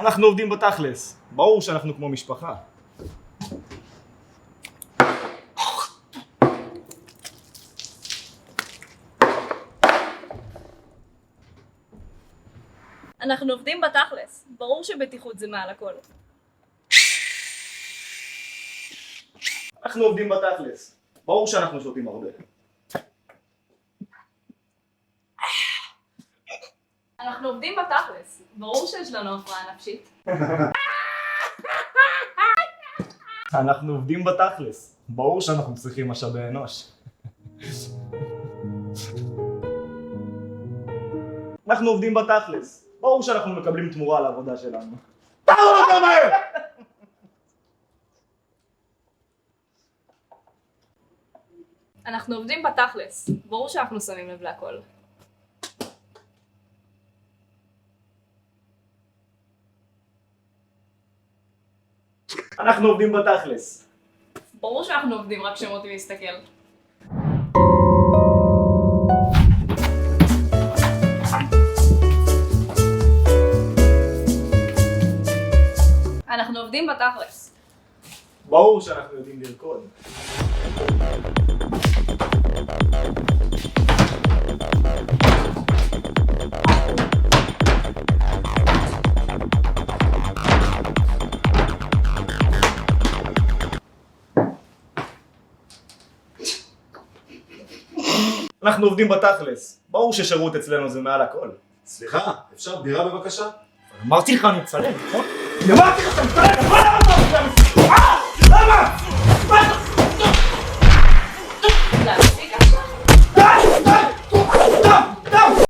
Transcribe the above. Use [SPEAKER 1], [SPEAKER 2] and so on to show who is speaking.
[SPEAKER 1] אנחנו עובדים בתכלס. ברור שאנחנו כמו משפחה.
[SPEAKER 2] אנחנו עובדים בתכלס. ברור שבטיחות זה מעל הכל.
[SPEAKER 1] אנחנו עובדים בתכלס. ברור שאנחנו שותים הרבה.
[SPEAKER 2] אנחנו עובדים בתכלס. ברור שיש לנו הפרעה נפשית.
[SPEAKER 1] אנחנו עובדים בתכלס. ברור שאנחנו צריכים משאבי אנוש. אנחנו עובדים בתכלס. ברור שאנחנו מקבלים תמורה על העבודה שלנו.
[SPEAKER 2] אנחנו עובדים בתכלס. ברור שאנחנו שמים לב להכל.
[SPEAKER 1] אנחנו עובדים בתכלס.
[SPEAKER 2] ברור שאנחנו עובדים רק כשמוטי מסתכל. אנחנו עובדים בתכלס.
[SPEAKER 1] ברור שאנחנו יודעים לרקוד. אנחנו עובדים בתכלס. ברור ששירות אצלנו זה מעל הכל.
[SPEAKER 3] סליחה, אפשר בירה בבקשה?
[SPEAKER 1] אמרתי לך אני מצלם, נכון? אמרתי לך שאני מצלם, נכון?